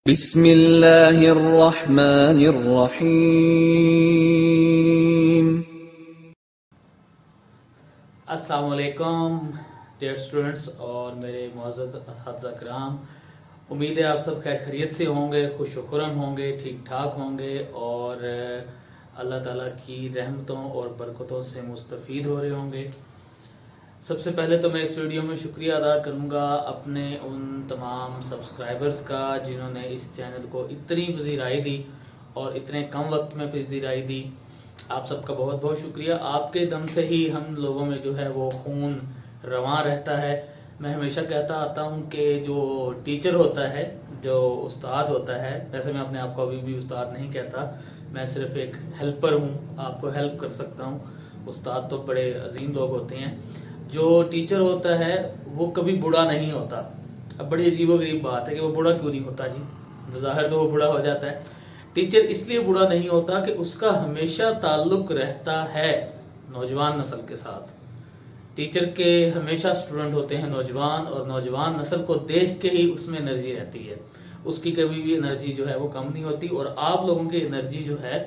بسم اللہ الرحمن الرحیم۔ السلام علیکم ڈیئر اسٹوڈنٹس اور میرے معزز اساتذہ کرام، امید ہے آپ سب خیر خیریت سے ہوں گے، خوش و خرم ہوں گے، ٹھیک ٹھاک ہوں گے اور اللہ تعالیٰ کی رحمتوں اور برکتوں سے مستفید ہو رہے ہوں گے۔ سب سے پہلے تو میں اس ویڈیو میں شکریہ ادا کروں گا اپنے ان تمام سبسکرائبرز کا جنہوں نے اس چینل کو اتنی پذیرائی دی اور اتنے کم وقت میں پذیرائی دی۔ آپ سب کا بہت بہت شکریہ۔ آپ کے دم سے ہی ہم لوگوں میں جو ہے وہ خون رواں رہتا ہے۔ میں ہمیشہ کہتا آتا ہوں کہ جو ٹیچر ہوتا ہے، جو استاد ہوتا ہے، ویسے میں اپنے آپ کو ابھی بھی استاد نہیں کہتا، میں صرف ایک ہیلپر ہوں، آپ کو ہیلپ کر سکتا ہوں۔ استاد تو بڑے عظیم لوگ ہوتے ہیں۔ جو ٹیچر ہوتا ہے وہ کبھی بوڑھا نہیں ہوتا۔ اب بڑی عجیب و غریب بات ہے کہ وہ بوڑھا کیوں نہیں ہوتا جی، بظاہر تو وہ بوڑھا ہو جاتا ہے۔ ٹیچر اس لیے بوڑھا نہیں ہوتا کہ اس کا ہمیشہ تعلق رہتا ہے نوجوان نسل کے ساتھ۔ ٹیچر کے ہمیشہ اسٹوڈنٹ ہوتے ہیں نوجوان، اور نوجوان نسل کو دیکھ کے ہی اس میں انرجی رہتی ہے، اس کی کبھی بھی انرجی جو ہے وہ کم نہیں ہوتی۔ اور آپ لوگوں کی انرجی جو ہے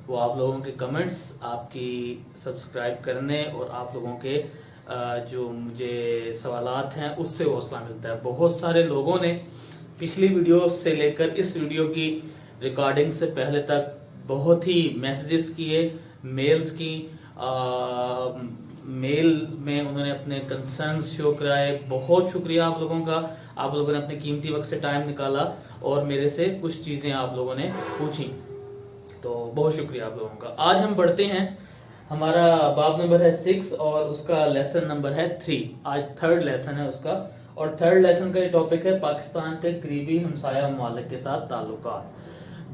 وہ آپ لوگوں کے کمنٹس، آپ کی سبسکرائب کرنے اور آپ لوگوں کے جو مجھے سوالات ہیں اس سے حوصلہ ملتا ہے۔ بہت سارے لوگوں نے پچھلی ویڈیو سے لے کر اس ویڈیو کی ریکارڈنگ سے پہلے تک بہت ہی میسیجز کیے، میلز کی، میل میں انہوں نے اپنے کنسرنز شو کرائے۔ بہت شکریہ آپ لوگوں کا، آپ لوگوں نے اپنے قیمتی وقت سے ٹائم نکالا اور میرے سے کچھ چیزیں آپ لوگوں نے پوچھی، تو بہت شکریہ آپ لوگوں کا۔ آج ہم پڑھتے ہیں، ہمارا باب نمبر ہے 6 اور اس کا لیسن نمبر ہے 3۔ آج تھرڈ لیسن ہے اس کا، اور تھرڈ لیسن کا یہ ٹاپک ہے پاکستان کے قریبی ہمسایہ ممالک کے ساتھ تعلقات۔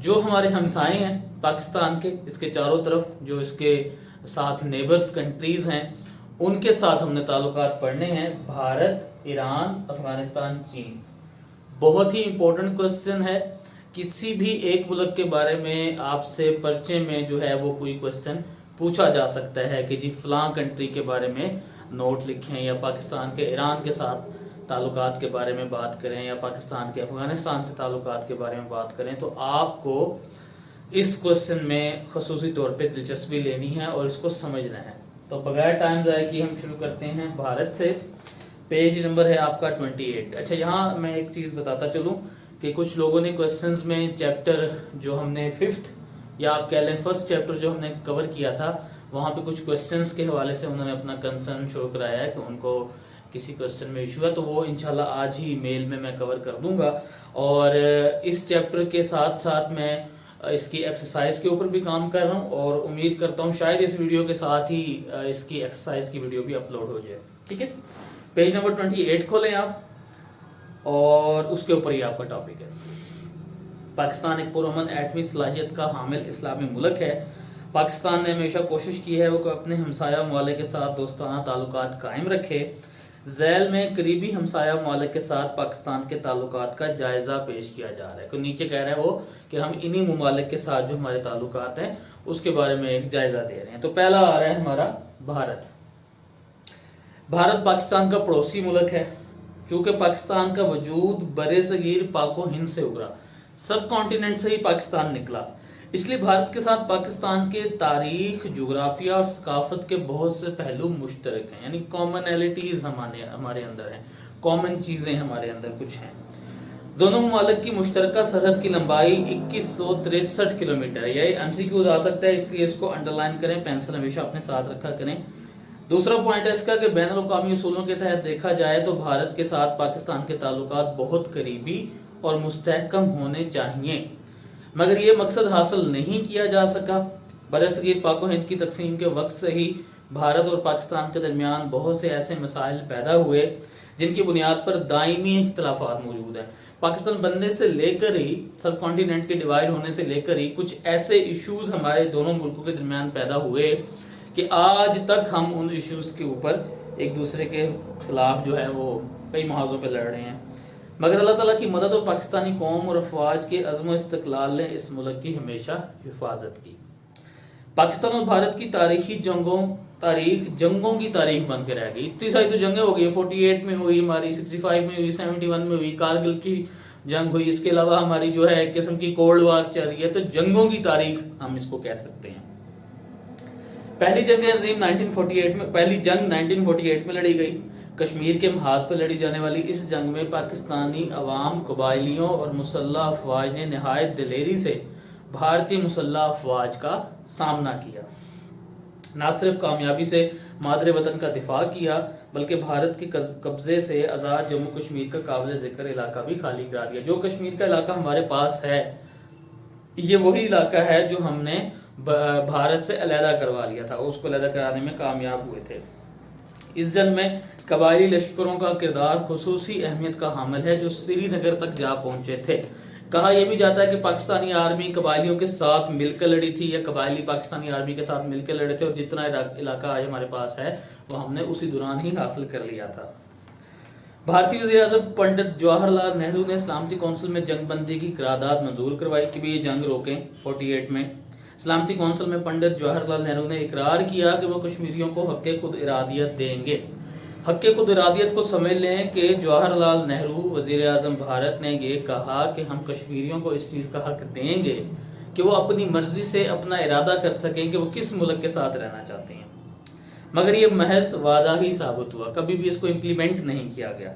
جو ہمارے ہمسائے ہیں پاکستان کے، اس کے چاروں طرف جو اس کے ساتھ نیبرز کنٹریز ہیں، ان کے ساتھ ہم نے تعلقات پڑھنے ہیں۔ بھارت، ایران، افغانستان، چین۔ بہت ہی امپورٹنٹ کوسچن ہے۔ کسی بھی ایک ملک کے بارے میں آپ سے پرچے میں جو ہے وہ کوئی کوسچن پوچھا جا سکتا ہے کہ جی فلاں کنٹری کے بارے میں نوٹ لکھیں، یا پاکستان کے ایران کے ساتھ تعلقات کے بارے میں بات کریں، یا پاکستان کے افغانستان سے تعلقات کے بارے میں بات کریں، تو آپ کو اس کوسچن میں خصوصی طور پہ دلچسپی لینی ہے اور اس کو سمجھنا ہے۔ تو بغیر ٹائم ضائع کیے ہم شروع کرتے ہیں بھارت سے۔ پیج نمبر ہے آپ کا 28۔ اچھا، یہاں میں ایک چیز بتاتا چلوں کہ کچھ لوگوں نے کوسچنز میں چیپٹر جو ہم نے 5th یا آپ کہہ لیں فرسٹ چیپٹر جو ہم نے کور کیا تھا، وہاں پہ کچھ کوسچنز کے حوالے سے انہوں نے اپنا کنسرن شو کرایا ہے کہ ان کو کسی کوسچن میں ایشو ہے، تو وہ انشاءاللہ آج ہی میل میں کور کر دوں گا۔ اور اس چیپٹر کے ساتھ ساتھ میں اس کی ایکسرسائز کے اوپر بھی کام کر رہا ہوں، اور امید کرتا ہوں شاید اس ویڈیو کے ساتھ ہی اس کی ایکسرسائز کی ویڈیو بھی اپلوڈ ہو جائے۔ ٹھیک ہے، پیج نمبر 28 کھولیں آپ، اور اس کے اوپر ہی آپ کا ٹاپک ہے۔ پاکستان ایک پرامن ایٹمی صلاحیت کا حامل اسلامی ملک ہے۔ پاکستان نے ہمیشہ کوشش کی ہے وہ کہ اپنے ہمسایہ ممالک کے ساتھ دوستانہ تعلقات قائم رکھے۔ ذیل میں قریبی ہمسایہ ممالک کے ساتھ پاکستان کے تعلقات کا جائزہ پیش کیا جا رہا ہے۔ کوئی نیچے کہہ رہا ہے وہ کہ ہم انہی ممالک کے ساتھ جو ہمارے تعلقات ہیں اس کے بارے میں ایک جائزہ دے رہے ہیں۔ تو پہلا آ رہا ہے ہمارا بھارت۔ بھارت پاکستان کا پڑوسی ملک ہے۔ چونکہ پاکستان کا وجود برصغیر پاک و ہند سے ابھرا، سب کانٹیننٹ سے ہی پاکستان نکلا، اس لیے بھارت کے ساتھ پاکستان کے تاریخ، جغرافیہ اور ثقافت کے بہت سے پہلو مشترک ہیں، یعنی کامنالٹیز ہمارے اندر ہیں، کامن چیزیں ہمارے اندر کچھ ہیں۔ دونوں ممالک کی مشترکہ سرحد کی لمبائی 2163 کلومیٹر ہے۔ یہ MCQs آ سکتا ہے، اس لیے اس کو انڈرلائن کریں، پینسل ہمیشہ اپنے ساتھ رکھا کریں۔ دوسرا پوائنٹ ہے اس کا کہ بین الاقوامی اصولوں کے تحت دیکھا جائے تو بھارت کے ساتھ پاکستان کے تعلقات بہت قریبی اور مستحکم ہونے چاہیے، مگر یہ مقصد حاصل نہیں کیا جا سکا۔ برصغیر پاک و ہند کی تقسیم کے وقت سے ہی بھارت اور پاکستان کے درمیان بہت سے ایسے مسائل پیدا ہوئے جن کی بنیاد پر دائمی اختلافات موجود ہیں۔ پاکستان بننے سے لے کر ہی، سب کانٹیننٹ کے ڈیوائیڈ ہونے سے لے کر ہی کچھ ایسے ایشوز ہمارے دونوں ملکوں کے درمیان پیدا ہوئے کہ آج تک ہم ان ایشوز کے اوپر ایک دوسرے کے خلاف جو ہے وہ کئی محاذوں پہ لڑ رہے ہیں، مگر اللہ تعالیٰ کی مدد اور پاکستانی قوم اور افواج کے عزم و استقلال نے اس ملک کی ہمیشہ حفاظت کی۔ پاکستان اور بھارت کی تاریخ جنگوں کی تاریخ بن کے رہ گئی۔ اتنی ساری تو جنگیں ہو گئی، 48 میں ہوئی ہماری، 65 میں ہوئی، 71 میں ہوئی، کارگل کی جنگ ہوئی. اس کے علاوہ ہماری جو ہے ایک قسم کی کولڈ وار چل رہی ہے. تو جنگوں کی تاریخ ہم اس کو کہہ سکتے ہیں. پہلی جنگ عظیم 1948 میں پہلی جنگ 1948 میں لڑی گئی. کشمیر کے محاذ پر لڑی جانے والی اس جنگ میں پاکستانی عوام، قبائلیوں اور مسلح افواج نے نہایت دلیری سے بھارتی مسلح افواج کا سامنا کیا. نہ صرف کامیابی سے مادر وطن کا دفاع کیا بلکہ بھارت کے قبضے سے آزاد جموں کشمیر کا قابل ذکر علاقہ بھی خالی کرا دیا. جو کشمیر کا علاقہ ہمارے پاس ہے یہ وہی علاقہ ہے جو ہم نے بھارت سے علیحدہ کروا لیا تھا. اس کو علیحدہ کرانے میں کامیاب ہوئے تھے. اس جنگ میں قبائلی لشکروں کا کردار خصوصی اہمیت کا حامل ہے جو سری نگر تک جا پہنچے تھے. کہا یہ بھی جاتا ہے کہ پاکستانی آرمی قبائلیوں کے ساتھ مل کر لڑی تھی یا قبائلی پاکستانی آرمی کے ساتھ مل کر لڑے تھے, اور جتنا علاقہ آج ہمارے پاس ہے وہ ہم نے اسی دوران ہی حاصل کر لیا تھا. بھارتی وزیر اعظم پنڈت جواہر لال نہرو نے سلامتی کونسل میں جنگ بندی کی قرارداد منظور کروائی کہ بھی یہ جنگ روکیں. 48 میں سلامتی کونسل میں پنڈت جواہر لال نہرو نے اقرار کیا کہ وہ کشمیریوں کو حق خود ارادیت دیں گے. حق خود ارادیت کو سمجھ لیں کہ جواہر لال نہرو وزیر اعظم بھارت نے یہ کہا کہ ہم کشمیریوں کو اس چیز کا حق دیں گے کہ وہ اپنی مرضی سے اپنا ارادہ کر سکیں کہ وہ کس ملک کے ساتھ رہنا چاہتے ہیں. مگر یہ محض وعدہ ہی ثابت ہوا, کبھی بھی اس کو امپلیمنٹ نہیں کیا گیا.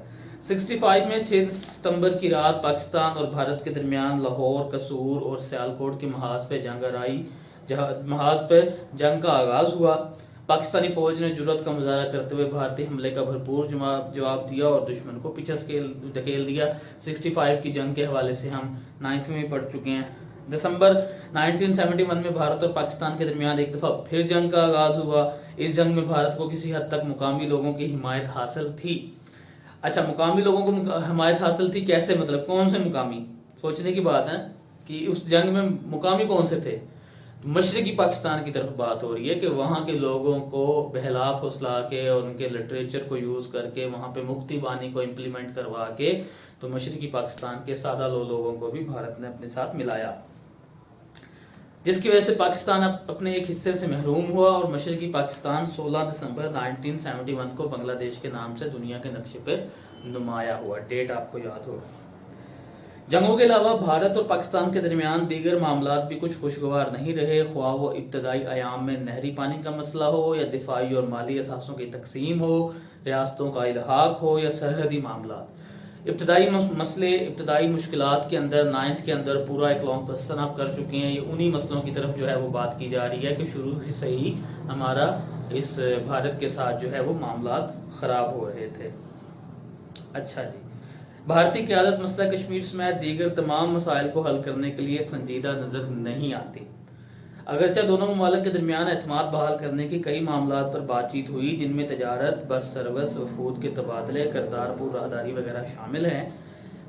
65 میں 6 ستمبر کی رات پاکستان اور بھارت کے درمیان لاہور، قصور اور سیالکوٹ کے محاذ پہ جنگ آرائی محاذ پہ جنگ کا آغاز ہوا. پاکستانی فوج نے جرأت کا مظاہرہ کرتے ہوئے بھارتی حملے کا بھرپور جواب دیا اور دشمن کو پیچھے دھکیل دیا. 65 کی جنگ کے حوالے سے ہم 9ویں میں پڑھ چکے ہیں. دسمبر 1971 میں بھارت اور پاکستان کے درمیان ایک دفعہ پھر جنگ کا آغاز ہوا. اس جنگ میں بھارت کو کسی حد تک مقامی لوگوں کی حمایت حاصل تھی. اچھا, مقامی لوگوں کو حمایت حاصل تھی کیسے, مطلب کون سے مقامی؟ سوچنے کی بات ہے کہ اس جنگ میں مقامی کون سے تھے. مشرقی پاکستان کی طرف بات ہو رہی ہے کہ وہاں کے لوگوں کو بہلا پھسلا کے اور ان کے لٹریچر کو یوز کر کے وہاں پہ مکتی بانی کو امپلیمنٹ کروا کے تو مشرقی پاکستان کے سادہ لوگوں کو بھی بھارت نے اپنے ساتھ ملایا, جس کی وجہ سے پاکستان اپنے ایک حصے سے محروم ہوا اور مشرقی پاکستان 16 دسمبر 1971 کو بنگلہ دیش کے نام سے دنیا کے نقشے پہ نمایاں ہوا. ڈیٹ آپ کو یاد ہو. جنگوں کے علاوہ بھارت اور پاکستان کے درمیان دیگر معاملات بھی کچھ خوشگوار نہیں رہے, خواہ وہ ابتدائی ایام میں نہری پانی کا مسئلہ ہو یا دفاعی اور مالی اثاثوں کی تقسیم ہو, ریاستوں کا الحاق ہو یا سرحدی معاملات. ابتدائی مشکلات کے اندر 9 کے اندر پورا ایک لانگ کوسچن آپ کر چکے ہیں. یہ انہی مسئلوں کی طرف جو ہے وہ بات کی جا رہی ہے کہ شروع سے ہی ہمارا اس بھارت کے ساتھ جو ہے وہ معاملات خراب ہو رہے تھے. اچھا جی, بھارتی قیادت مسئلہ کشمیر سمیت دیگر تمام مسائل کو حل کرنے کے لیے سنجیدہ نظر نہیں آتی. اگرچہ دونوں ممالک کے درمیان اعتماد بحال کرنے کی کئی معاملات پر بات چیت ہوئی جن میں تجارت، بس سروس، وفود کے تبادلے، کرتارپور راہداری وغیرہ شامل ہیں.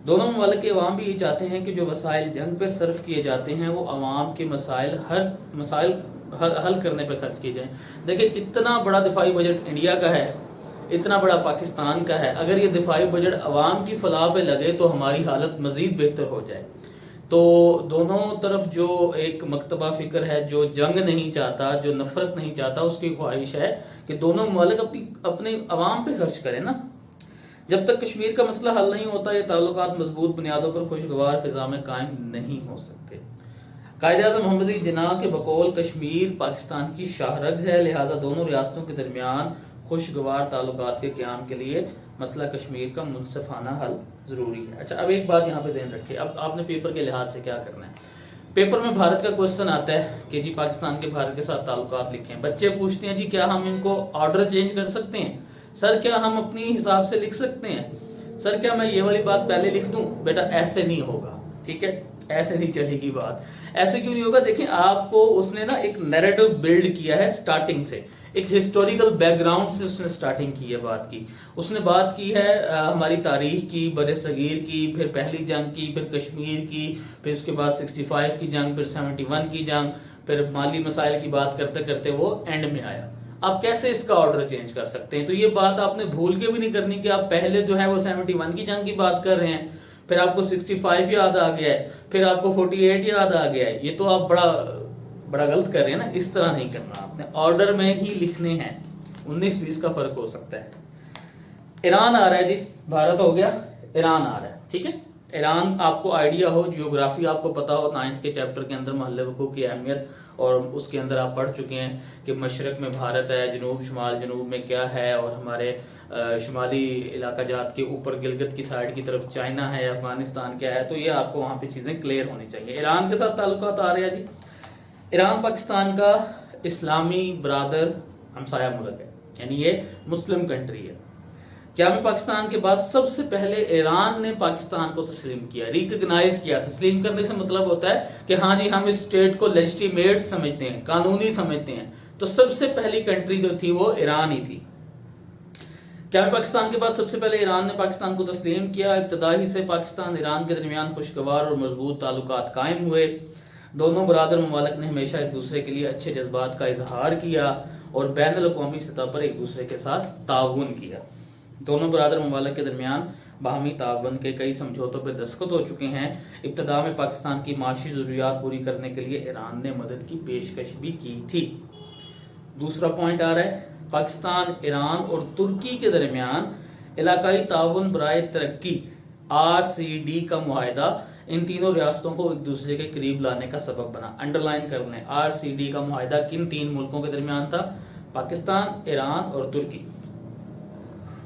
دونوں ممالک کے عوام بھی یہ چاہتے ہیں کہ جو وسائل جنگ پہ صرف کیے جاتے ہیں وہ عوام کے مسائل حل کرنے پہ خرچ کیے جائیں. دیکھیں, اتنا بڑا دفاعی بجٹ انڈیا کا ہے, اتنا بڑا پاکستان کا ہے, اگر یہ دفاعی بجٹ عوام کی فلاح پہ لگے تو ہماری حالت مزید بہتر ہو جائے. تو دونوں طرف جو ایک مکتبہ فکر ہے, جو جنگ نہیں چاہتا, جو نفرت نہیں چاہتا, اس کی خواہش ہے کہ دونوں ممالک اپنے عوام پہ خرچ کریں نا. جب تک کشمیر کا مسئلہ حل نہیں ہوتا یہ تعلقات مضبوط بنیادوں پر خوشگوار فضا میں قائم نہیں ہو سکتے. قائد اعظم محمد علی جناح کے بقول کشمیر پاکستان کی شاہ رگ ہے, لہٰذا دونوں ریاستوں کے درمیان خوشگوار تعلقات کے قیام کے لیے مسئلہ کشمیر کا منصفانہ حل ضروری ہے. اچھا, اب ایک بات یہاں پہ ذہن رکھیں, اب آپ نے پیپر کے لحاظ سے کیا کرنا ہے. پیپر میں بھارت کا کوشچن آتا ہے کہ جی پاکستان کے بھارت کے ساتھ تعلقات لکھیں. بچے پوچھتے ہیں جی کیا ہم ان کو آرڈر چینج کر سکتے ہیں؟ سر کیا ہم اپنی حساب سے لکھ سکتے ہیں؟ سر کیا میں یہ والی بات پہلے لکھ دوں؟ بیٹا ایسے نہیں ہوگا, ٹھیک ہے, ایسے نہیں چلے گی بات. ایسے کیوں نہیں ہوگا؟ دیکھیں, آپ کو اس نے نا ایک نیریٹو بلڈ کیا ہے سٹارٹنگ سے, ایک ہسٹوریکل بیک گراؤنڈ سے اس نے سٹارٹنگ کی ہے بات کی. اس نے بات کی ہے ہماری تاریخ کی, بر صغیر کی, پھر پہلی جنگ کی, پھر کشمیر کی, پھر اس کے بعد 65 کی جنگ, پھر 71 کی جنگ, پھر مالی مسائل کی بات کرتے کرتے وہ اینڈ میں آیا. آپ کیسے اس کا آرڈر چینج کر سکتے ہیں؟ تو یہ بات آپ نے بھول کے بھی نہیں کرنی کہ آپ پہلے جو ہے وہ 71 کی جنگ کی بات کر رہے ہیں, پھر آپ کو 65 یاد آ گیا ہے, پھر آپ کو 48 یاد آ گیا ہے. یہ تو آپ بڑا غلط کر رہے ہیں نا. اس طرح نہیں کرنا, آپ نے آرڈر میں ہی لکھنے ہیں. 19-20 کا فرق ہو سکتا ہے. ایران آ رہا ہے جی, بھارت ہو گیا, ایران آ رہا ہے, ٹھیک ہے. ایران آپ کو آئیڈیا ہو، جیوگرافی آپ کو پتا ہو، 9 کے چیپٹر کے اندر محل وقوع کی اہمیت، اور اس کے اندر آپ پڑھ چکے ہیں کہ مشرق میں بھارت ہے، جنوب شمال جنوب میں کیا ہے، اور ہمارے شمالی علاقہ جات کے اوپر گلگت کی سائڈ کی طرف چائنا ہے، افغانستان کیا ہے، تو یہ آپ کو وہاں پہ چیزیں کلیئر ہونی چاہیے۔ ایران کے ساتھ تعلقات آ رہے ہیں جی۔ ایران پاکستان کا اسلامی برادر ہمسایہ ملک ہے، یعنی یہ مسلم کنٹری ہے۔ قیام پاکستان کے بعد سب سے پہلے ایران نے پاکستان کو تسلیم کیا، ریکگنائز کیا۔ تسلیم کرنے سے مطلب ہوتا ہے کہ ہاں جی ہم اس اسٹیٹ کو لیجٹیمیٹ سمجھتے ہیں، قانونی سمجھتے ہیں۔ تو سب سے پہلی کنٹری جو تھی وہ ایران ہی تھی۔ قیام پاکستان کے بعد سب سے پہلے ایران نے پاکستان کو تسلیم کیا۔ ابتدائی سے پاکستان ایران کے درمیان خوشگوار اور مضبوط تعلقات قائم ہوئے۔ دونوں برادر ممالک نے ہمیشہ ایک دوسرے کے لیے اچھے جذبات کا اظہار کیا اور بین الاقوامی سطح پر ایک دوسرے کے ساتھ تعاون کیا۔ دونوں برادر ممالک کے درمیان باہمی تعاون کے کئی سمجھوتوں پہ دستخط ہو چکے ہیں۔ ابتدا میں پاکستان کی معاشی ضروریات پوری کرنے کے لیے ایران نے مدد کی پیشکش بھی کی تھی۔ دوسرا پوائنٹ آ رہا ہے، پاکستان، ایران اور ترکی کے درمیان علاقائی تعاون برائے ترقی RCD کا معاہدہ ان تینوں ریاستوں کو ایک دوسرے کے قریب لانے کا سبب بنا۔ انڈرلائن کر لیں، RCD کا معاہدہ کن تین ملکوں کے درمیان تھا؟ پاکستان، ایران اور ترکی۔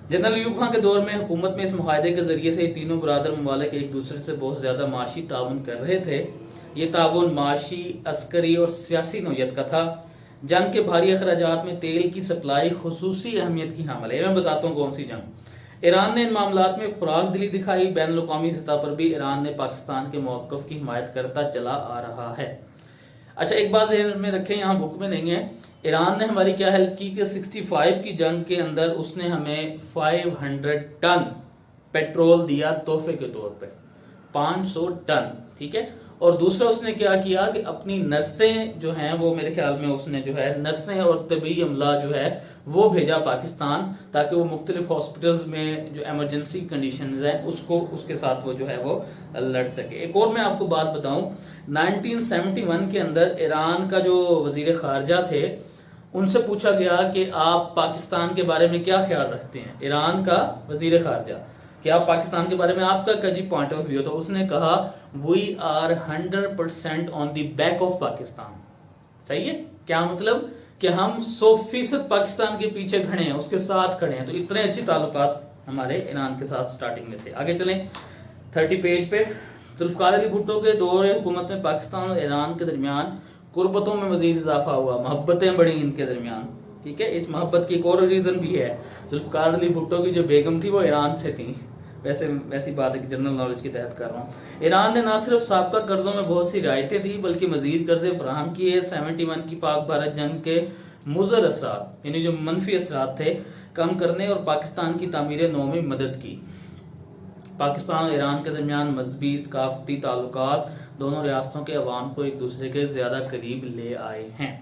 جنرل ایوب خان کے دور میں حکومت میں اس معاہدے کے ذریعے سے یہ تینوں برادر ممالک ایک دوسرے سے بہت زیادہ معاشی تعاون کر رہے تھے۔ یہ تعاون معاشی، عسکری اور سیاسی نوعیت کا تھا۔ جنگ کے بھاری اخراجات میں تیل کی سپلائی خصوصی اہمیت کی حامل ہے۔ میں بتاتا ہوں کون سی جنگ۔ ایران نے ان معاملات میں فراخ دلی دکھائی۔ بین الاقوامی سطح پر بھی ایران نے پاکستان کے موقف کی حمایت کرتا چلا آ رہا ہے۔ اچھا ایک بات ذہن میں رکھیں، یہاں بک میں نہیں ہے، ایران نے ہماری کیا ہیلپ کی کہ 65 کی جنگ کے اندر اس نے ہمیں 500 ٹن پیٹرول دیا تحفے کے طور پہ، 500 ٹن، ٹھیک ہے۔ اور دوسرا اس نے کیا کیا کہ اپنی نرسیں جو ہیں وہ میرے خیال میں اس نے جو ہے نرسیں اور طبی عملہ جو ہے وہ بھیجا پاکستان، تاکہ وہ مختلف ہاسپٹلز میں جو ایمرجنسی کنڈیشنز ہیں اس کے ساتھ وہ جو ہے وہ لڑ سکے۔ ایک اور میں آپ کو بات بتاؤں، 1971 کے اندر ایران کا جو وزیر خارجہ تھے ان سے پوچھا گیا کہ آپ پاکستان کے بارے میں کیا خیال رکھتے ہیں، ایران کا وزیر خارجہ، کہ آپ پاکستان کے بارے میں آپ کا جی پوائنٹ آف ویو، تو اس نے کہا we are 100% on the back of Pakistan. صحیح ہے، کیا مطلب کہ ہم 100% پاکستان کے پیچھے کھڑے ہیں، اس کے ساتھ کھڑے ہیں۔ تو اتنے اچھی تعلقات ہمارے ایران کے ساتھ سٹارٹنگ میں تھے۔ آگے چلیں 30 پیج پہ، ذوالفقار علی بھٹو کے دور حکومت میں پاکستان اور ایران کے درمیان قربتوں میں مزید اضافہ ہوا، محبتیں بڑھیں ان کے درمیان، ٹھیک ہے۔ اس محبت کی ایک اور ریزن بھی ہے، ذوالفقار علی بھٹو کی جو بیگم تھی وہ ایران سے تھی، ویسی بات ہے کہ جنرل نالج کے تحت کر رہا ہوں۔ ایران نے نہ صرف سابقہ قرضوں میں بہت سی رعایتیں دی بلکہ مزید قرضے فراہم کیے۔ 71 کی پاک بھارت جنگ کے مضر اثرات، یعنی جو منفی اثرات تھے، کم کرنے اور پاکستان کی تعمیر نو میں مدد کی۔ پاکستان اور ایران کے درمیان مذہبی ثقافتی تعلقات دونوں ریاستوں کے عوام کو ایک دوسرے کے زیادہ قریب لے آئے ہیں۔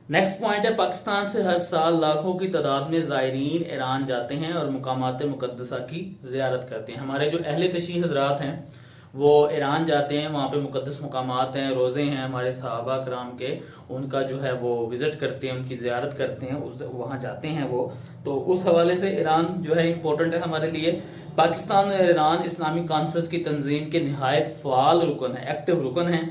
نیکسٹ پوائنٹ ہے، پاکستان سے ہر سال لاکھوں کی تعداد میں زائرین ایران جاتے ہیں اور مقامات مقدسہ کی زیارت کرتے ہیں۔ ہمارے جو اہل تشیع حضرات ہیں وہ ایران جاتے ہیں، وہاں پہ مقدس مقامات ہیں، روزے ہیں ہمارے صحابہ کرام کے، ان کا جو ہے وہ وزٹ کرتے ہیں، ان کی زیارت کرتے ہیں، وہاں جاتے ہیں وہ۔ تو اس حوالے سے ایران جو ہے امپورٹنٹ ہے ہمارے لیے۔ پاکستان اور ایران اسلامی کانفرنس کی تنظیم کے نہایت فعال رکن ہیں، ایکٹیو رکن ہیں۔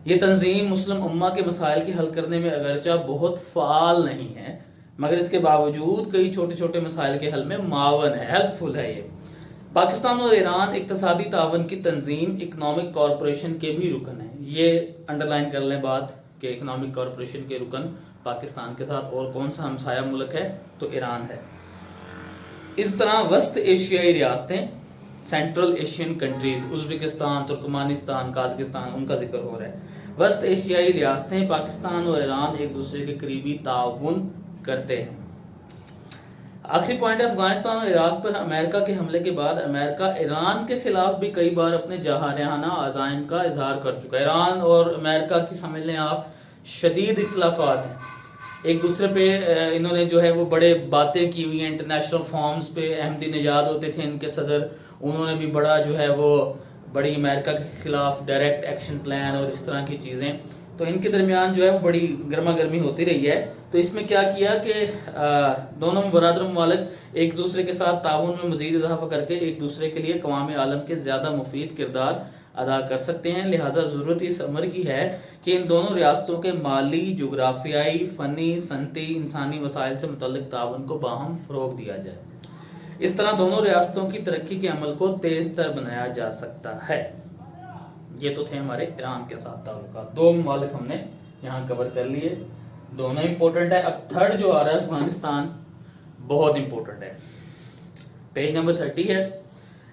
یہ تنظیم مسلم امہ کے مسائل کے حل کرنے میں اگرچہ بہت فعال نہیں ہے، مگر اس کے باوجود کئی چھوٹے چھوٹے مسائل کے حل میں معاون ہے، ہیلپ فل ہے۔ یہ پاکستان اور ایران اقتصادی تعاون کی تنظیم اکنامک کارپوریشن کے بھی رکن ہیں۔ یہ انڈرلائن کر لیں بات کہ اکنامک کارپوریشن کے رکن پاکستان کے ساتھ اور کون سا ہمسایہ ملک ہے، تو ایران ہے۔ اس طرح وسط ایشیائی ریاستیں، central Asian countries, Uzbekistan, Turkmenistan, Kazakhstan, ان کا ذکر ہو رہا ہے۔ وسط ایشیائی ریاستیں پاکستان اور ایران ایک دوسرے کے قریبی تعاون کرتے ہیں۔ آخری پوائنٹ ہے، افغانستان اور عراق پر امریکہ کے حملے کے بعد امریکہ ایران کے خلاف بھی کئی بار اپنے جارحانہ عزائم کا اظہار کر چکا ہے۔ ایران اور امریکہ کی سمجھ لیں آپ شدید اختلافات ہیں، ایک دوسرے پہ انہوں نے جو ہے وہ بڑے باتیں کی ہوئی ہیں انٹرنیشنل فارمز پہ۔ احمدی نژاد ہوتے تھے ان کے صدر، انہوں نے بھی بڑا جو ہے وہ بڑی امریکہ کے خلاف ڈائریکٹ ایکشن پلان اور اس طرح کی چیزیں تو ان کے درمیان جو ہے وہ بڑی گرما گرمی ہوتی رہی ہے. تو اس میں کیا کیا کہ دونوں برادر ممالک ایک دوسرے کے ساتھ تعاون میں مزید اضافہ کر کے ایک دوسرے کے لیے اقوام عالم کے زیادہ مفید کردار ادا کر سکتے ہیں. لہٰذا ضرورت اس امر کی ہے کہ ان دونوں ریاستوں کے مالی، جغرافیائی، فنی، صنعتی، انسانی وسائل سے متعلق تعاون کو باہم فروغ دیا جائے. اس طرح دونوں ریاستوں کی ترقی کے عمل کو تیز تر بنایا جا سکتا ہے. یہ تو تھے ہمارے ایران کے ساتھ تعلقات. 2 ممالک ہم نے یہاں کور کر لیے، دونوں امپورٹنٹ ہے. اب تھرڈ جو آ رہا ہے افغانستان، بہت امپورٹنٹ ہے. پیج نمبر 30 ہے.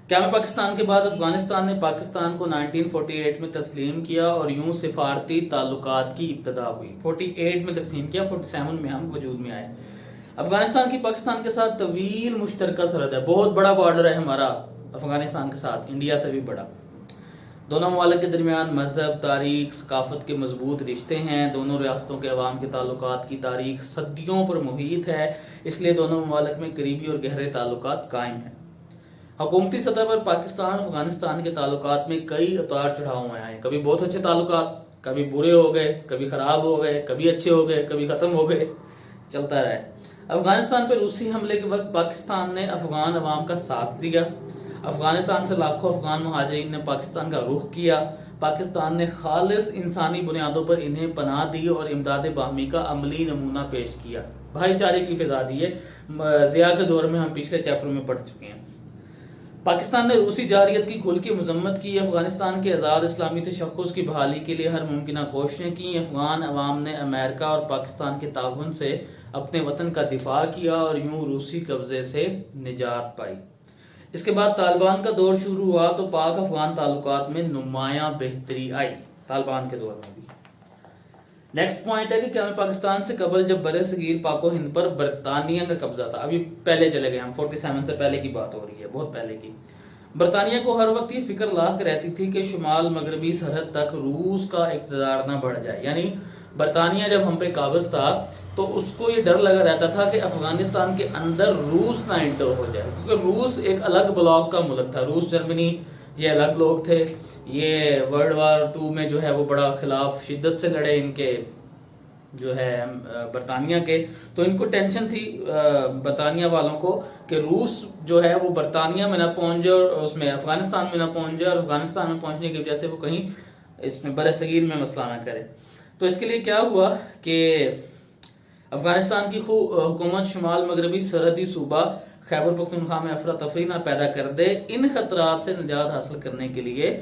قیام پاکستان کے بعد افغانستان نے پاکستان کو 1948 میں تسلیم کیا اور یوں سفارتی تعلقات کی ابتدا ہوئی. 48 میں تقسیم کیا، 47 میں ہم وجود میں آئے. افغانستان کی پاکستان کے ساتھ طویل مشترکہ سرحد ہے، بہت بڑا بارڈر ہے ہمارا افغانستان کے ساتھ، انڈیا سے بھی بڑا. دونوں ممالک کے درمیان مذہب، تاریخ، ثقافت کے مضبوط رشتے ہیں. دونوں ریاستوں کے عوام کے تعلقات کی تاریخ صدیوں پر محیط ہے، اس لیے دونوں ممالک میں قریبی اور گہرے تعلقات قائم ہیں. حکومتی سطح پر پاکستان افغانستان کے تعلقات میں کئی اتار چڑھاؤ آئے ہیں. کبھی بہت اچھے تعلقات، کبھی برے ہو گئے، کبھی خراب ہو گئے، کبھی اچھے ہو گئے، کبھی ختم ہو گئے، چلتا رہا ہے. افغانستان پر روسی حملے کے وقت پاکستان نے افغان عوام کا ساتھ دیا. افغانستان سے لاکھوں افغان مہاجرین نے پاکستان کا رخ کیا. پاکستان نے خالص انسانی بنیادوں پر انہیں پناہ دی اور امداد باہمی کا عملی نمونہ پیش کیا. بھائی چارے کی فضا دی ہے. ضیاء کے دور میں ہم پچھلے چیپٹر میں پڑھ چکے ہیں. پاکستان نے روسی جارحیت کی کھل کے مذمت کی. افغانستان کے آزاد اسلامی تشخص کی بحالی کے لیے ہر ممکنہ کوششیں کی. افغان عوام نے امریکہ اور پاکستان کے تعاون سے اپنے وطن کا دفاع کیا اور یوں روسی قبضے سے نجات پائی. اس کے بعد طالبان کا دور شروع ہوا تو پاک افغان تعلقات میں نمایاں بہتری آئی طالبان کے دور میں بھی. نیکسٹ پوائنٹ ہے کہ قیام پاکستان سے قبل جب بر صغیر پاک و ہند پر برطانیہ کا قبضہ تھا، ابھی پہلے چلے گئے ہم، 47 سے پہلے کی بات ہو رہی ہے، بہت پہلے کی. برطانیہ کو ہر وقت یہ فکر لاحق رہتی تھی کہ شمال مغربی سرحد تک روس کا اقتدار نہ بڑھ جائے. یعنی برطانیہ جب ہم پہ قابض تھا تو اس کو یہ ڈر لگا رہتا تھا کہ افغانستان کے اندر روس نہ انٹر ہو جائے، کیونکہ روس ایک الگ بلاک کا ملک تھا. روس، جرمنی یہ الگ لوگ تھے. یہ ورلڈ وار 2 میں جو ہے وہ بڑا خلاف شدت سے لڑے ان کے جو ہے برطانیہ کے. تو ان کو ٹینشن تھی برطانیہ والوں کو کہ روس جو ہے وہ برطانیہ میں نہ پہنچ جائے اور اس میں افغانستان میں نہ پہنچ جائے، اور افغانستان میں پہنچنے کی وجہ سے وہ کہیں اس میں بر صغیر میں مسئلہ نہ کرے. تو اس کے لیے کیا ہوا کہ افغانستان کی حکومت شمال مغربی سرحدی صوبہ خیبر پختونخوا میں افراتفری نہ پیدا کر دے. ان خطرات سے نجات حاصل کرنے کے لیے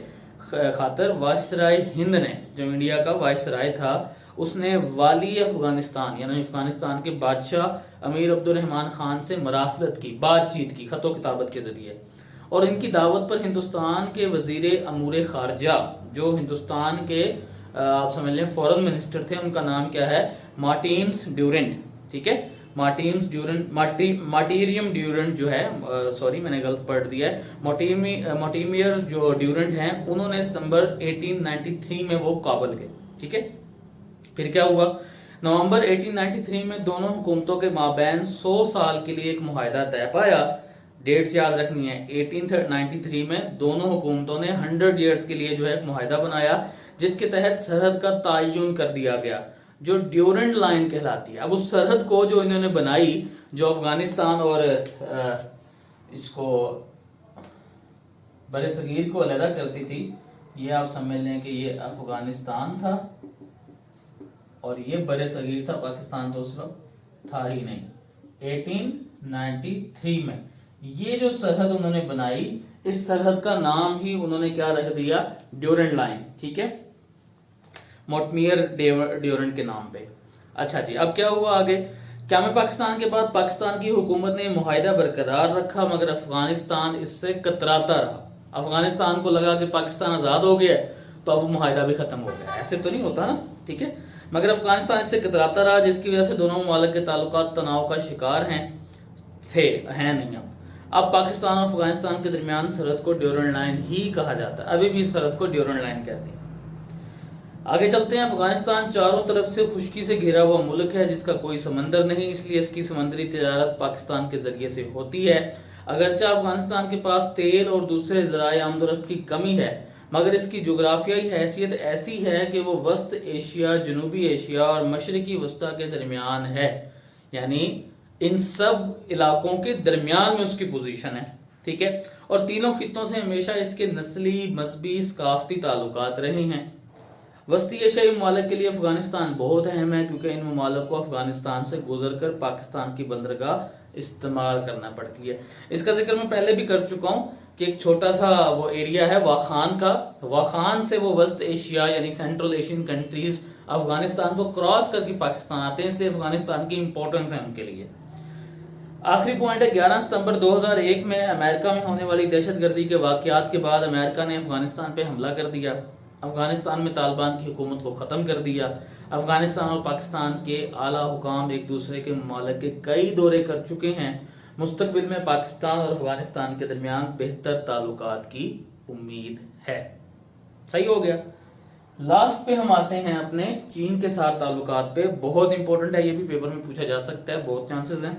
خاطر وائسرائے ہند نے، جو انڈیا کا وائسرائے تھا، اس نے والی افغانستان یعنی افغانستان کے بادشاہ امیر عبد الرحمان خان سے مراسلت کی، بات چیت کی خط و کتابت کے ذریعے. اور ان کی دعوت پر ہندوستان کے وزیر امور خارجہ، جو ہندوستان کے آپ سمجھ لیں فورن منسٹر تھے، ان کا نام کیا ہے، مارٹینز ڈیورنٹ. ٹھیک ہے، مارٹینز ڈیورنٹ، مارٹیریم ڈیورنٹ جو ہے، سوری میں نے غلط پڑھ دیا ہے، مارٹیمیر جو ڈیورنٹ ہیں، انہوں نے ستمبر 1893 میں وہ کابل گئے. ٹھیک ہے، پھر کیا ہوا، نومبر 1893 میں دونوں حکومتوں کے مابین 100 سال کے لیے ایک معاہدہ طے پایا. ڈیٹس یاد رکھنی ہے. 1893 میں دونوں حکومتوں نے 100 ایئرس کے لیے جو ہے ایک معاہدہ بنایا، جس کے تحت سرحد کا تعین کر دیا گیا جو ڈیورنٹ لائن کہلاتی ہے. اب اس سرحد کو جو انہوں نے بنائی، جو افغانستان اور اس کو بر صغیر کو علیحدہ کرتی تھی، یہ آپ سمجھ لیں کہ یہ افغانستان تھا اور یہ بر صغیر تھا. پاکستان تو اس وقت تھا ہی نہیں. 1893 میں یہ جو سرحد انہوں نے بنائی، اس سرحد کا نام ہی انہوں نے کیا رکھ دیا، ڈیورنٹ لائن. ٹھیک ہے، مارٹمیر ڈیورنٹ کے نام پہ. اچھا جی، اب کیا ہوا آگے. قیام پاکستان کے بعد پاکستان کی حکومت نے معاہدہ برقرار رکھا، مگر افغانستان اس سے کتراتا رہا. افغانستان کو لگا کہ پاکستان آزاد ہو گیا تو اب وہ معاہدہ بھی ختم ہو گیا. ایسے تو نہیں ہوتا نا. ٹھیک ہے، مگر افغانستان اس سے کتراتا رہا، جس کی وجہ سے دونوں ممالک کے تعلقات تناؤ کا شکار ہیں نہیں. اب پاکستان اور افغانستان کے درمیان سرحد کو ڈیورنٹ لائن ہی کہا جاتا ہے. ابھی بھی سرحد کو ڈیورنٹ لائن کہتے ہیں. آگے چلتے ہیں. افغانستان چاروں طرف سے خشکی سے گھرا ہوا ملک ہے جس کا کوئی سمندر نہیں، اس لیے اس کی سمندری تجارت پاکستان کے ذریعے سے ہوتی ہے. اگرچہ افغانستان کے پاس تیل اور دوسرے ذرائع آمد و رفت کی کمی ہے، مگر اس کی جغرافیائی حیثیت ایسی ہے کہ وہ وسط ایشیا، جنوبی ایشیا اور مشرقی وسطی کے درمیان ہے، یعنی ان سب علاقوں کے درمیان میں اس کی پوزیشن ہے، ٹھیک ہے، اور تینوں خطوں سے ہمیشہ اس کے نسلی، مذہبی، ثقافتی تعلقات رہے ہیں۔ وسطی ایشیائی ممالک کے لیے افغانستان بہت اہم ہے، کیونکہ ان ممالک کو افغانستان سے گزر کر پاکستان کی بندرگاہ استعمال کرنا پڑتی ہے۔ اس کا ذکر میں پہلے بھی کر چکا ہوں کہ ایک چھوٹا سا وہ ایریا ہے واخان کا، واخان سے وہ وسط ایشیا یعنی سینٹرل ایشین کنٹریز افغانستان کو کراس کر کے پاکستان آتے ہیں، اس لیے افغانستان کی امپورٹنس ہے ان کے لیے۔ آخری پوائنٹ ہے 11 ستمبر 2001 میں امریکہ میں ہونے والی دہشت گردی کے واقعات کے بعد امریکہ نے افغانستان پہ حملہ کر دیا، افغانستان میں طالبان کی حکومت کو ختم کر دیا۔ افغانستان اور پاکستان کے اعلیٰ حکام ایک دوسرے کے ممالک کے کئی دورے کر چکے ہیں، مستقبل میں پاکستان اور افغانستان کے درمیان بہتر تعلقات کی امید ہے۔ صحیح ہو گیا۔ لاسٹ پہ ہم آتے ہیں اپنے چین کے ساتھ تعلقات پہ، بہت امپورٹنٹ ہے، یہ بھی پیپر میں پوچھا جا سکتا ہے، بہت چانسز ہیں۔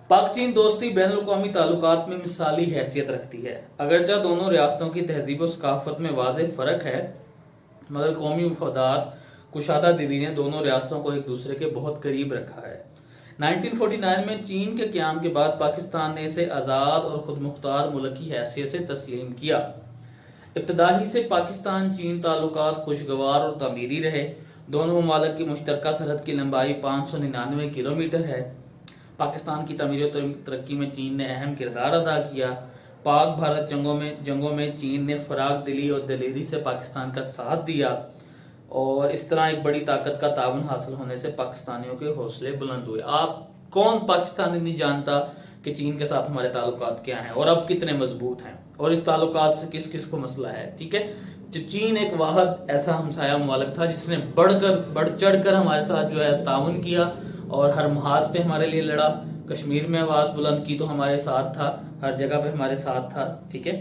پاک چین دوستی بین الاقوامی تعلقات میں مثالی حیثیت رکھتی ہے، اگرچہ دونوں ریاستوں کی تہذیب و ثقافت میں واضح فرق ہے، مگر قومی مفادات، کشادہ دلی نے دونوں ریاستوں کو ایک دوسرے کے بہت قریب رکھا ہے۔ 1949 میں چین کے قیام کے بعد پاکستان نے اسے آزاد اور خود مختار ملک کی حیثیت سے تسلیم کیا۔ ابتدا ہی سے پاکستان چین تعلقات خوشگوار اور تعمیری رہے۔ دونوں ممالک کی مشترکہ سرحد کی لمبائی 599 کلومیٹر ہے۔ پاکستان کی تعمیر و ترقی میں چین نے اہم کردار ادا کیا۔ پاک بھارت جنگوں میں چین نے فراخ دلی اور دلیری سے پاکستان کا ساتھ دیا، اور اس طرح ایک بڑی طاقت کا تعاون حاصل ہونے سے پاکستانیوں کے حوصلے بلند ہوئے۔ آپ کون پاکستانی نہیں جانتا کہ چین کے ساتھ ہمارے تعلقات کیا ہیں اور اب کتنے مضبوط ہیں، اور اس تعلقات سے کس کس کو مسئلہ ہے، ٹھیک ہے۔ چین ایک واحد ایسا ہمسایہ ممالک تھا جس نے بڑھ چڑھ کر ہمارے ساتھ جو ہے تعاون کیا، اور ہر محاذ پہ ہمارے لیے لڑا۔ کشمیر میں آواز بلند کی تو ہمارے ساتھ تھا، ہر جگہ پہ ہمارے ساتھ تھا، ٹھیک ہے،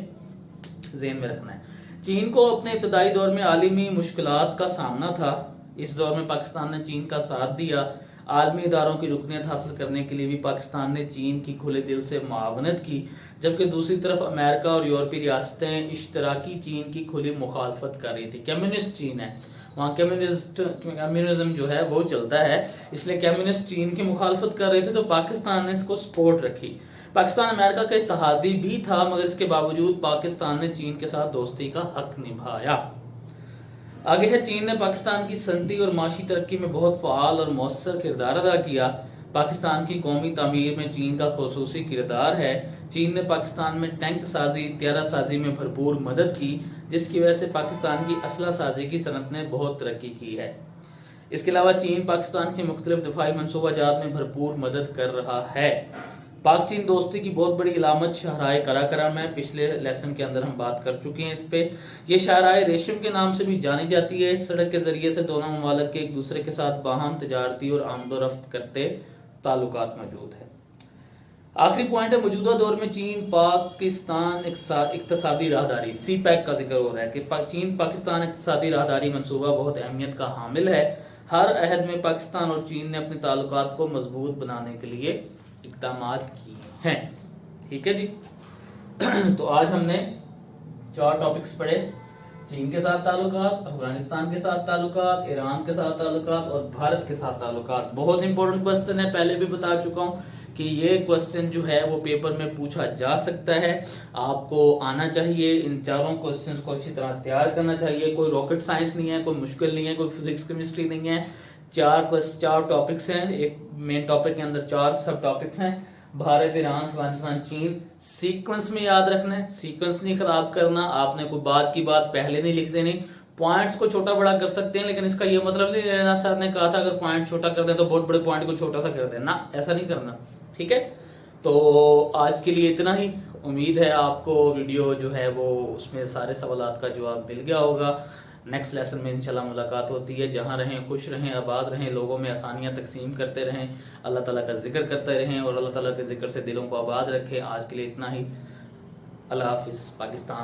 ذہن میں رکھنا ہے۔ چین کو اپنے ابتدائی دور میں عالمی مشکلات کا سامنا تھا، اس دور میں پاکستان نے چین کا ساتھ دیا۔ عالمی اداروں کی رکنیت حاصل کرنے کے لیے بھی پاکستان نے چین کی کھلے دل سے معاونت کی، جبکہ دوسری طرف امریکہ اور یورپی ریاستیں اشتراکی چین کی کھلی مخالفت کر رہی تھی۔ کمیونسٹ چین ہے، وہاں کمیونزم جو ہے وہ چلتا ہے، اس لیے کمیونسٹ چین کی مخالفت کر رہے تھے، تو پاکستان نے اس کو سپورٹ رکھی۔ پاکستان امریکہ کا اتحادی بھی تھا، مگر اس کے باوجود پاکستان نے چین کے ساتھ دوستی کا حق نبھایا۔ آگے ہے، چین نے پاکستان کی صنعتی اور معاشی ترقی میں بہت فعال اور مؤثر کردار ادا کیا۔ پاکستان کی قومی تعمیر میں چین کا خصوصی کردار ہے۔ چین نے پاکستان میں ٹینک سازی، طیارہ سازی میں بھرپور مدد کی، جس کی وجہ سے پاکستان کی اسلحہ سازی کی صنعت نے بہت ترقی کی ہے۔ اس کے علاوہ چین پاکستان کے مختلف دفاعی منصوبہ جات میں بھرپور مدد کر رہا ہے۔ پاک چین دوستی کی بہت بڑی علامت شاہراہ قراقرم ہے، پچھلے لیسن کے اندر ہم بات کر چکے ہیں اس پہ۔ یہ شاہراہ ریشم کے نام سے بھی جانی جاتی ہے۔ اس سڑک کے ذریعے سے دونوں ممالک کے ایک دوسرے کے ساتھ باہم تجارتی اور آمد و رفت کرتے تعلقات موجود ہیں۔ آخری پوائنٹ ہے، موجودہ دور میں چین پاکستان اقتصادی راہداری سی پیک کا ذکر ہو رہا ہے کہ چین پاکستان اقتصادی راہداری منصوبہ بہت اہمیت کا حامل ہے۔ ہر عہد میں پاکستان اور چین نے اپنے تعلقات کو مضبوط بنانے کے لیے اقدامات کیے ہیں، ٹھیک ہے جی۔ تو آج ہم نے 4 ٹاپکس پڑھے، چین کے ساتھ تعلقات، افغانستان کے ساتھ تعلقات، ایران کے ساتھ تعلقات اور بھارت کے ساتھ تعلقات۔ بہت امپورٹنٹ کوسچن ہے، پہلے بھی بتا چکا ہوں کہ یہ کوسچن جو ہے وہ پیپر میں پوچھا جا سکتا ہے، آپ کو آنا چاہیے، ان چاروں کوسچنز کو اچھی طرح تیار کرنا چاہیے۔ کوئی راکٹ سائنس نہیں ہے، کوئی مشکل نہیں ہے، کوئی فزکس کیمسٹری نہیں ہے۔ 4 ٹاپکس ہیں، ایک مین ٹاپک کے اندر 4 سب ٹاپکس ہیں، بھارت، ایران، افغانستان، چین۔ سیکوینس میں یاد رکھنا ہے، سیکوینس نہیں خراب کرنا، آپ نے کوئی بات کی بات پہلے نہیں لکھ دینی۔ پوائنٹس کو چھوٹا بڑا کر سکتے ہیں، لیکن اس کا یہ مطلب نہیں لینا سر نے کہا تھا اگر پوائنٹ چھوٹا کر دیں تو بہت بڑے پوائنٹ کو چھوٹا سا کر دینا، ایسا نہیں کرنا، ٹھیک ہے۔ تو آج کے لیے اتنا ہی، امید ہے آپ کو ویڈیو جو ہے وہ اس میں سارے سوالات کا جواب مل گیا ہوگا۔ نیکسٹ لیسن میں انشاءاللہ ملاقات ہوتی ہے۔ جہاں رہیں خوش رہیں، آباد رہیں، لوگوں میں آسانیاں تقسیم کرتے رہیں، اللہ تعالیٰ کا ذکر کرتے رہیں اور اللہ تعالیٰ کے ذکر سے دلوں کو آباد رکھیں۔ آج کے لیے اتنا ہی، اللہ حافظ۔ پاکستان